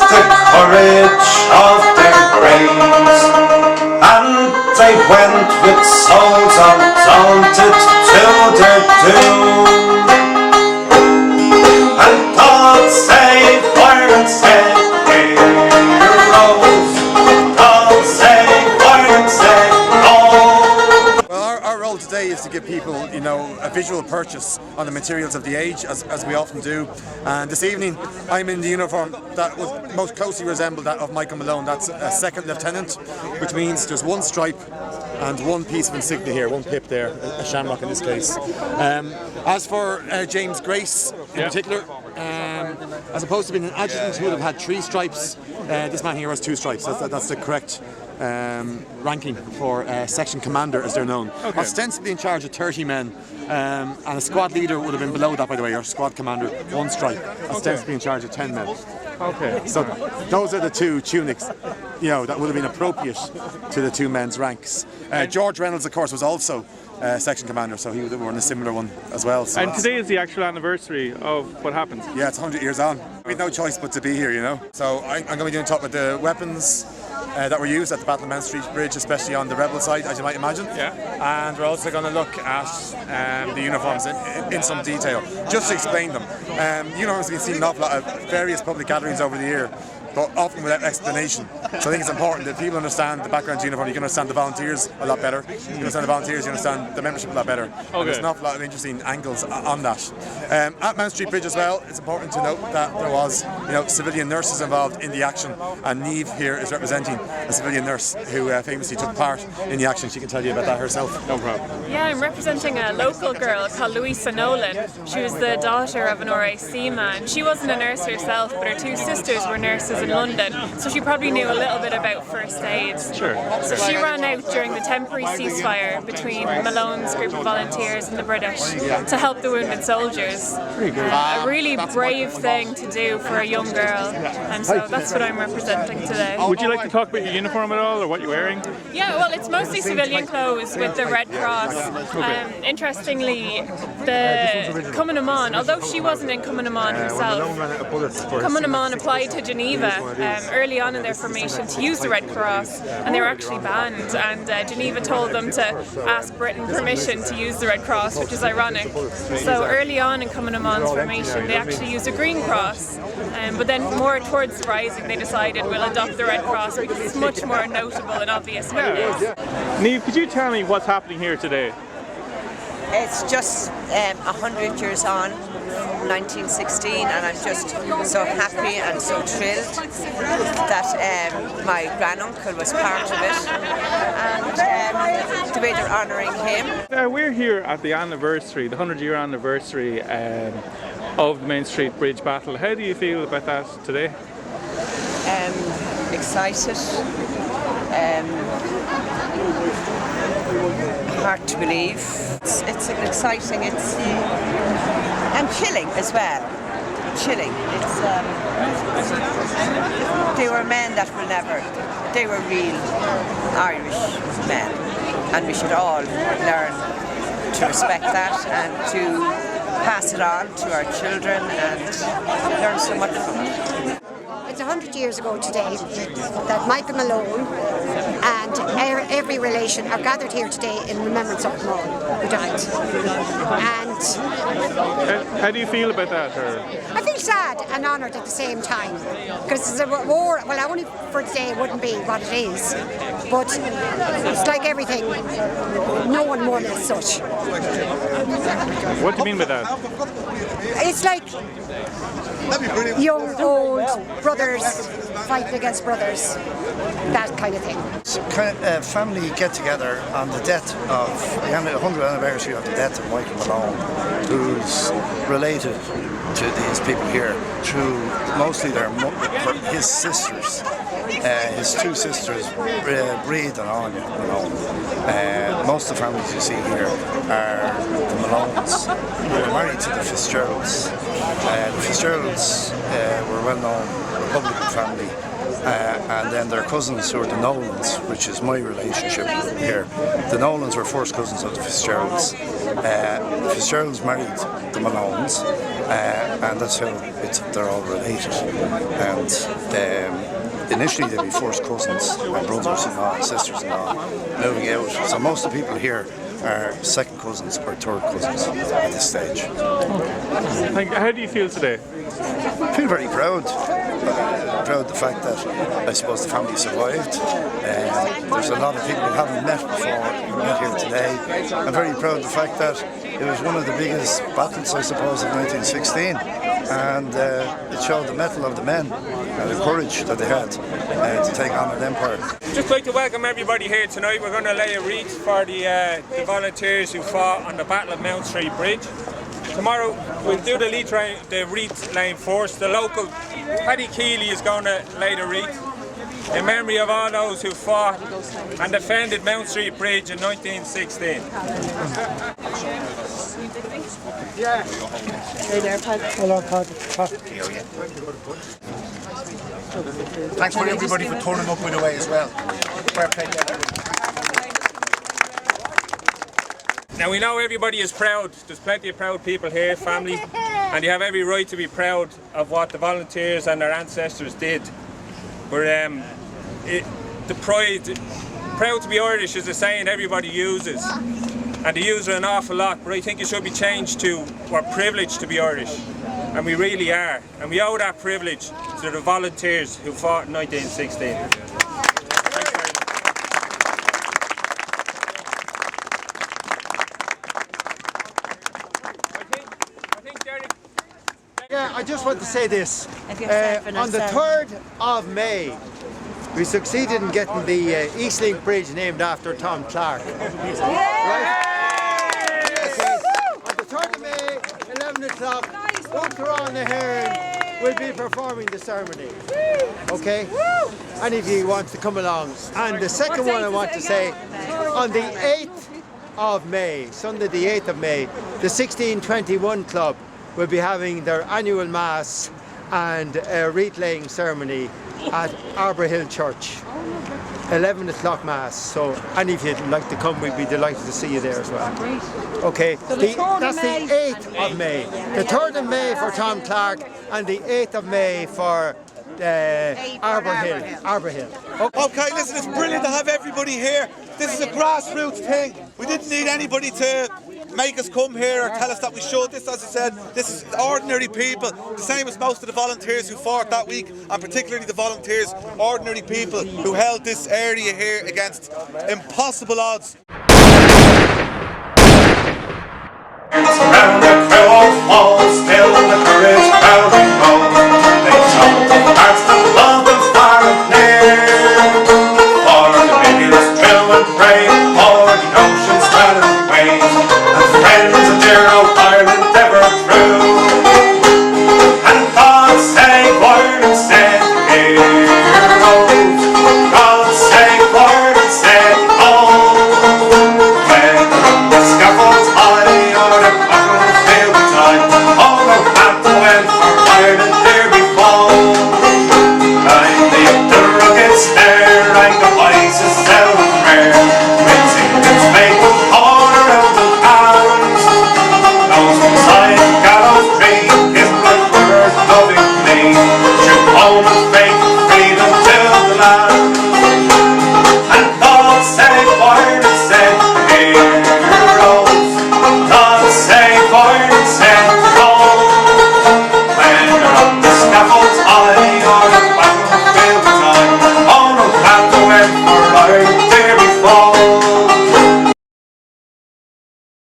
the courage of their graves, and they went with souls undaunted to their doom. And God save Ireland, save heroes. God save Ireland, save all. Well, our role today is to give people, a visual purchase on the materials of the age, as we often do. And this evening, I'm in the uniform that would most closely resemble that of Michael Malone. That's a second lieutenant, which means there's one stripe and one piece of insignia here, one pip there, a shamrock in this case. As for James Grace in particular, as opposed to being an adjutant who would have had 3 stripes, this man here has 2 stripes. That's the correct ranking for section commander, as they're known. Okay. Ostensibly in charge of 30 men, and a squad leader would have been below that, by the way, or squad commander, 1 stripe, ostensibly in charge of 10 men. Okay. So those are the 2 tunics, that would have been appropriate to the 2 men's ranks. George Reynolds, of course, was also section commander, so he would have worn a similar one as well. So And today is the actual anniversary of what happened. yeah, it's 100 years on. We had no choice but to be here, So I'm going to be doing talk about the weapons that were used at the Battle of Mount Street Bridge, especially on the rebel side, as you might imagine. Yeah. And we're also going to look at the uniforms in some detail, just to explain them. Uniforms have been seen in an awful lot of various public gatherings over the year, but often without explanation. So I think it's important that people understand the background to uniform. You can understand the volunteers a lot better. You can understand the volunteers, you understand the membership a lot better. Okay. And there's an awful lot of interesting angles on that. At Mount Street Bridge as well, it's important to note that there was, civilian nurses involved in the action, and Niamh here is representing a civilian nurse who famously took part in the action. She can tell you about that herself. No problem. Yeah, I'm representing a local girl called Louisa Nolan. She was the daughter of an RAC man. She wasn't a nurse herself, but her 2 sisters were nurses in London, so she probably knew a little bit about first aid. Sure. So she ran out during the temporary ceasefire between Malone's group of volunteers and the British to help the wounded soldiers. Very good. A really brave thing to do for a young girl, and so that's what I'm representing today. Would you like to talk about your uniform at all, or what you're wearing? Yeah, well, it's mostly civilian clothes with the Red Cross. Interestingly, the Cumann Amon, although she wasn't in Cumann Amon herself, Cumann Amon applied to Geneva early on in their formation to use the Red Cross, and they were actually banned, and Geneva told them to ask Britain permission to use the Red Cross, which is ironic. So early on in Cumann Amon's formation, they actually used a Green Cross, but then more towards the Rising they decided we'll adopt the Red Cross because it's much more notable and obvious what it is. Niamh, could you tell me what's happening here today? It's just 100 years on, 1916, and I'm just so happy and so thrilled that my granduncle was part of it, and the way they're honouring him. We're here at the anniversary, the 100-year anniversary of the Main Street Bridge battle. How do you feel about that today? Excited. Hard to believe. It's exciting. It's and chilling as well. Chilling. It's they were men that will never. They were real Irish men, and we should all learn to respect that and to pass it on to our children and learn so much from it. It's 100 years ago today that Michael Malone and every relation are gathered here today in remembrance of Malone, who died. And How do you feel about that? Or? I feel sad and honoured at the same time, because the war, well, only for today it wouldn't be what it is, but it's like everything, no one won as such. What do you mean by that? It's like young, old brothers fighting against brothers, that kind of thing. Family get together on the death of the 100th anniversary of the death of Michael Malone, who's related to these people here through mostly his sisters. His 2 sisters, Breed and Anya Malone. Most of the families you see here are the Malones, who were married to the Fitzgeralds. The Fitzgeralds were a well-known Republican family, and then their cousins who are the Nolans, which is my relationship here. The Nolans were first cousins of the Fitzgeralds. The Fitzgeralds married the Malones, and that's how they're all related. And initially they'd be first cousins and brothers-in-law and sisters-in-law moving out. So most of the people here are second cousins or third cousins at this stage. How do you feel today? I feel very proud. Proud of the fact that I suppose the family survived. There's a lot of people who haven't met before who met here today. I'm very proud of the fact that it was one of the biggest battles, I suppose, of 1916, and it showed the mettle of the men and the courage that they had to take on an empire. Just like to welcome everybody here tonight. We're going to lay a wreath for the volunteers who fought on the Battle of Mount Street Bridge. Tomorrow we'll do the wreath laying first. The local Paddy Keeley is going to lay the wreath in memory of all those who fought and defended Mount Street Bridge in 1916. Yeah. Hey there, Pat. Hello, Pat. Thanks for everybody for turning up, by the way, as well. Fair play to everybody. Now we know everybody is proud. There's plenty of proud people here, family, and you have every right to be proud of what the volunteers and their ancestors did. But proud to be Irish is a saying everybody uses, and they use it an awful lot. But I think it should be changed to we're privileged to be Irish, and we really are, and we owe that privilege to the volunteers who fought in 1916. Yeah, I just want to say this. On the 3rd of May, we succeeded in getting the East Link Bridge named after Tom Clark. Right? Okay. On the 3rd of May, 11 o'clock, Dr. Hearn will be performing the ceremony. Okay? Any of you want to come along. And the second one I want to say, on the 8th of May, Sunday the 8th of May, the 1621 Club will be having their annual Mass and a wreath-laying ceremony at Arbour Hill Church. 11 o'clock Mass, so any of you'd like to come, we'd be delighted to see you there as well. Okay, that's the 8th of May. The 3rd of May for Tom Clark and the 8th of May for Arbour Hill. Okay, listen, it's brilliant to have everybody here. This is a grassroots thing. We didn't need anybody to make us come here or tell us that we should. This, as I said, this is ordinary people, the same as most of the volunteers who fought that week, and particularly the volunteers, ordinary people who held this area here against impossible odds. Around the crow of walls, still the courage proud and bold.